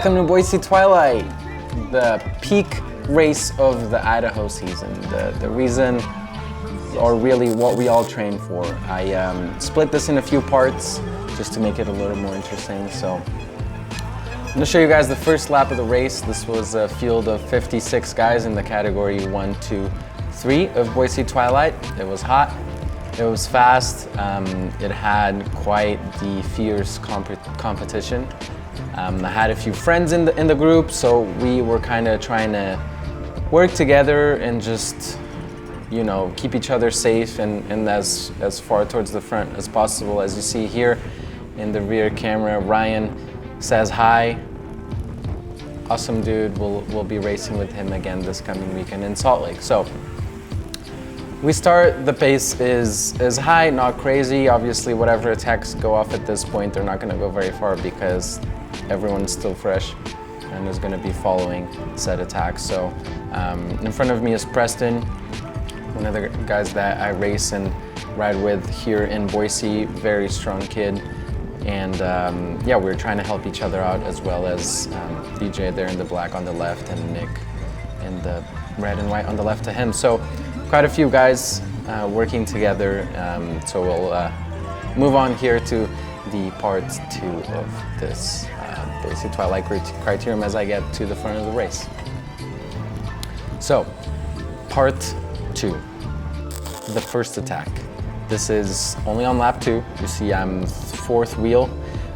Welcome to Boise Twilight, the peak race of the Idaho season. The reason, or really what we all train for. I split this in a few parts just to make it a little more interesting. So I'm going to show you guys the first lap of the race. This was a field of 56 guys in the category 1, 2, 3 of Boise Twilight. It was hot, it was fast, it had quite the fierce competition. I had a few friends in the group, so we were kind of trying to work together and just, you know, keep each other safe and as far towards the front as possible. As you see here in the rear camera, Ryan says hi. Awesome dude. We'll be racing with him again this coming weekend in Salt Lake. So we start, the pace is high, not crazy. Obviously, whatever attacks go off at this point, they're not going to go very far because everyone's still fresh and is going to be following said attacks. So in front of me is Preston, one of the guys that I race and ride with here in Boise. Very strong kid. And yeah, we're trying to help each other out, as well as DJ there in the black on the left and Nick in the red and white on the left to him. So quite a few guys working together. So we'll move on here to the part 2 of this Boise Twilight criterium as I get to the front of the race. So, part 2, the first attack. This is only on lap 2. You see I'm 4th wheel,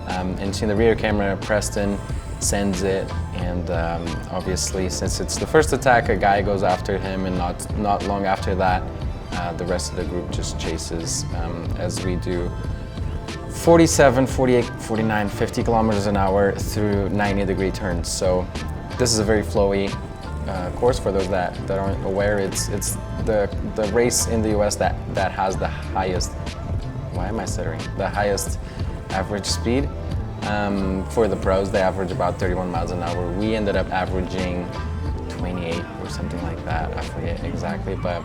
and see in the rear camera, Preston sends it, and obviously since it's the first attack, a guy goes after him, and not long after that, the rest of the group just chases as we do 47, 48, 49, 50 kilometers an hour through 90-degree turns. So this is a very flowy course. For those that aren't aware, it's the race in the US that has the highest, why am I stuttering? The highest average speed. For the pros, they average about 31 miles an hour. We ended up averaging 28 or something like that. I forget exactly, but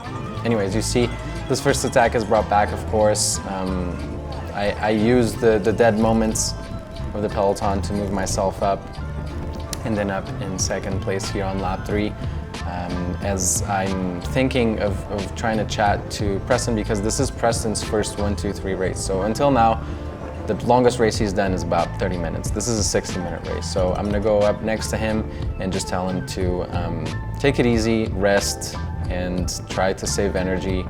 anyways, you see this first attack is brought back, of course. I used the dead moments of the Peloton to move myself up, and then up in 2nd place here on lap 3. As I'm thinking of trying to chat to Preston, because this is Preston's first 1, 2, 3 race. So until now, the longest race he's done is about 30 minutes. This is a 60-minute race. So I'm gonna go up next to him and just tell him to take it easy, rest, and try to save energy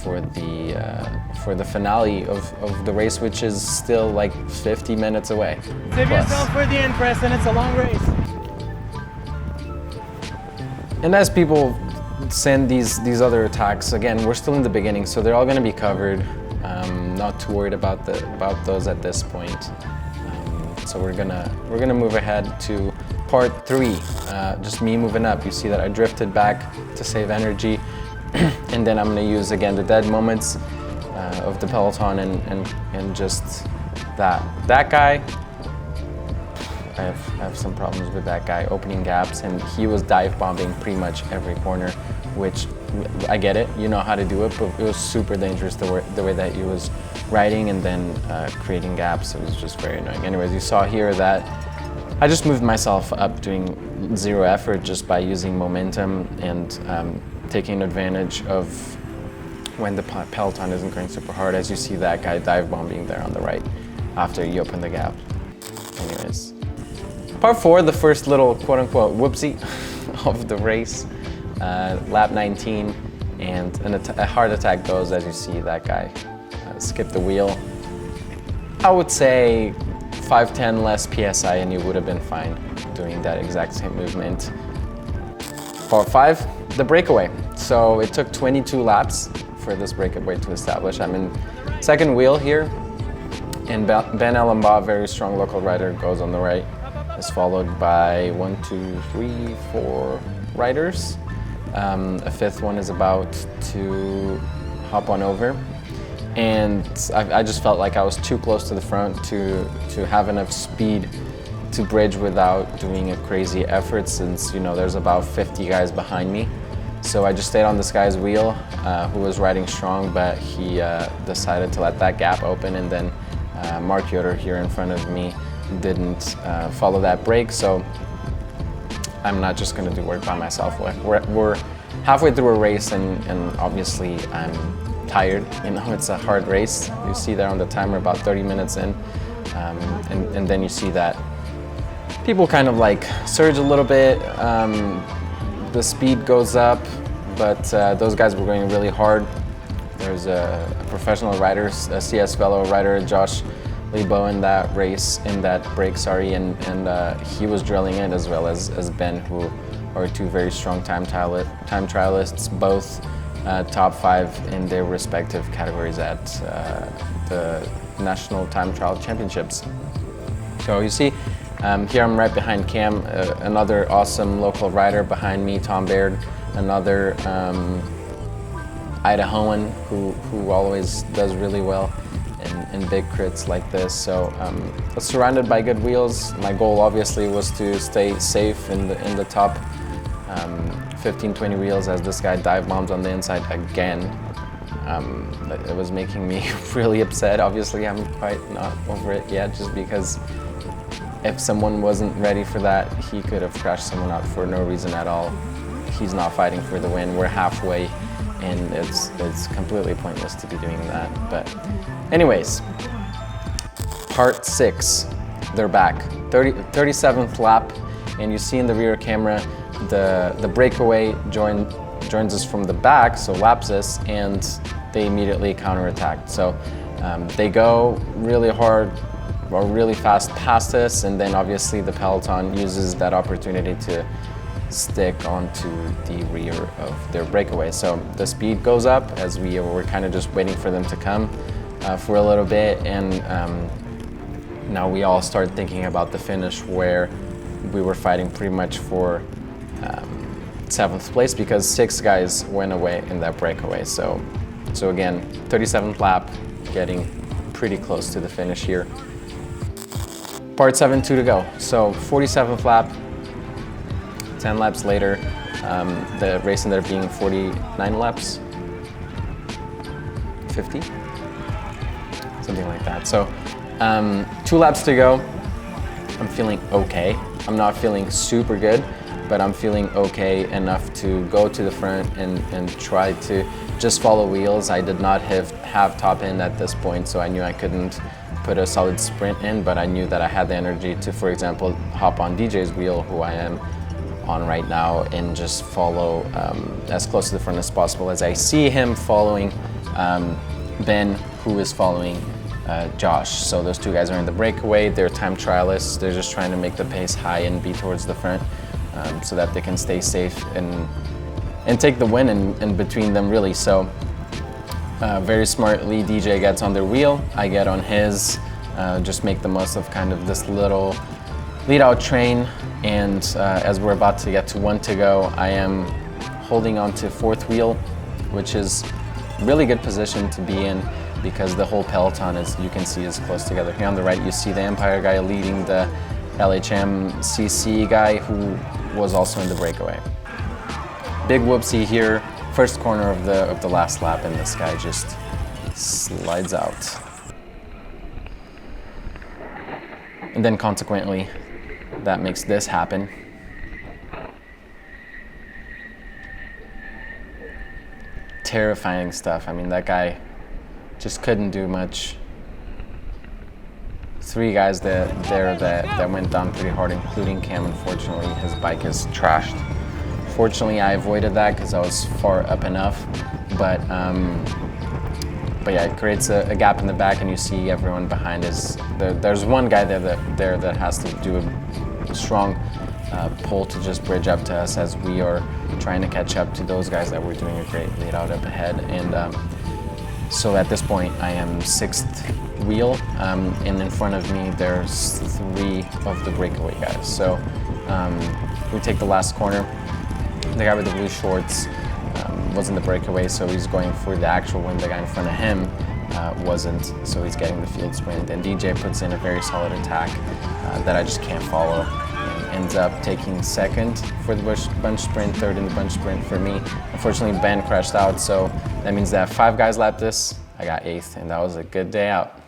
for the finale of the race, which is still like 50 minutes away. Save yourself for the end, Preston. It's a long race. And as people send these other attacks, again, we're still in the beginning, so they're all going to be covered. Not too worried about those at this point. So we're gonna move ahead to part 3. Just me moving up. You see that I drifted back to save energy, and then I'm gonna use again the dead moments of the Peloton and just that guy. I have some problems with that guy opening gaps, and he was dive bombing pretty much every corner, which I get it, you know how to do it, but it was super dangerous the way that he was riding and then creating gaps. It was just very annoying. Anyways, you saw here that I just moved myself up doing 0 effort just by using momentum and taking advantage of when the Peloton isn't going super hard, as you see that guy dive bombing there on the right after you open the gap. Anyways. Part 4, the first little quote-unquote whoopsie of the race, lap 19, and a hard attack goes, as you see that guy skip the wheel. I would say 5-10 less PSI and you would have been fine doing that exact same movement. Part 5, the breakaway. So it took 22 laps for this breakaway to establish. I'm in 2nd wheel here, and Ben Ellenbaugh, very strong local rider, goes on the right. Is followed by 1, 2, 3, 4 riders. A 5th one is about to hop on over. And I just felt like I was too close to the front to have enough speed to bridge without doing a crazy effort, since, you know, there's about 50 guys behind me. So I just stayed on this guy's wheel who was riding strong, but he decided to let that gap open, and then Mark Yoder here in front of me didn't follow that break, so I'm not just gonna do work by myself. We're halfway through a race and obviously I'm tired. You know, it's a hard race. You see there on the timer about 30 minutes in, and then you see that people kind of like surge a little bit. The speed goes up, but those guys were going really hard. There's a professional rider, a CS fellow rider, Josh Lebo, in that race, in that break, sorry, and he was drilling it, as well as Ben, who are two very strong time trialists, both top 5 in their respective categories at the National Time Trial Championships. So you see, here I'm right behind Cam, another awesome local rider behind me, Tom Baird, another Idahoan who always does really well in big crits like this. So surrounded by good wheels. My goal obviously was to stay safe in the top 15-20 wheels, as this guy dive bombs on the inside again. It was making me really upset. Obviously I'm quite not over it yet, just because if someone wasn't ready for that, he could have crashed someone out for no reason at all. He's not fighting for the win. We're halfway, and it's completely pointless to be doing that. But anyways, part 6, they're back. 37th lap, and you see in the rear camera the breakaway joins us from the back, so laps us, and they immediately counterattacked. So they go really hard or really fast past us, and then obviously the Peloton uses that opportunity to stick onto the rear of their breakaway. So the speed goes up as we were kind of just waiting for them to come for a little bit, and now we all start thinking about the finish, where we were fighting pretty much for 7th place, because 6 guys went away in that breakaway. So again, 37th lap, getting pretty close to the finish here. Part 7, 2 to go. So 47th lap, 10 laps later, the race ended up being 49 laps, 50, something like that. So 2 laps to go. I'm feeling okay. I'm not feeling super good, but I'm feeling okay enough to go to the front and try to just follow wheels. I did not have top end at this point, so I knew I couldn't put a solid sprint in, but I knew that I had the energy to, for example, hop on DJ's wheel, who I am on right now, and just follow as close to the front as possible, as I see him following Ben, who is following Josh. So those 2 guys are in the breakaway. They're time trialists. They're just trying to make the pace high and be towards the front, so that they can stay safe and take the win in between them, really. So very smartly, DJ gets on their wheel, I get on his, just make the most of kind of this little lead out train, and as we're about to get to 1 to go, I am holding on to 4th wheel, which is really good position to be in, because the whole Peloton, as you can see, is close together. Here on the right, you see the Empire guy leading the LHM CC guy, who was also in the breakaway. Big whoopsie here, first corner of the last lap, and this guy just slides out. And then consequently, that makes this happen. Terrifying stuff. I mean, that guy just couldn't do much. 3 guys that went down pretty hard, including Cam. Unfortunately, his bike is trashed. Fortunately, I avoided that because I was far up enough. But yeah, it creates a gap in the back, and you see everyone behind us. There's one guy there that has to do a strong pull to just bridge up to us, as we are trying to catch up to those guys that were doing a great lead out up ahead. And so at this point, I am 6th wheel, and in front of me there's 3 of the breakaway guys. So we take the last corner. The guy with the blue shorts was in the breakaway, so he's going for the actual win. The guy in front of him wasn't, so he's getting the field sprint. And DJ puts in a very solid attack that I just can't follow, and ends up taking 2nd for the bunch sprint, 3rd in the bunch sprint for me. Unfortunately, Ben crashed out, so that means that 5 guys lapped this. I got 8th, and that was a good day out.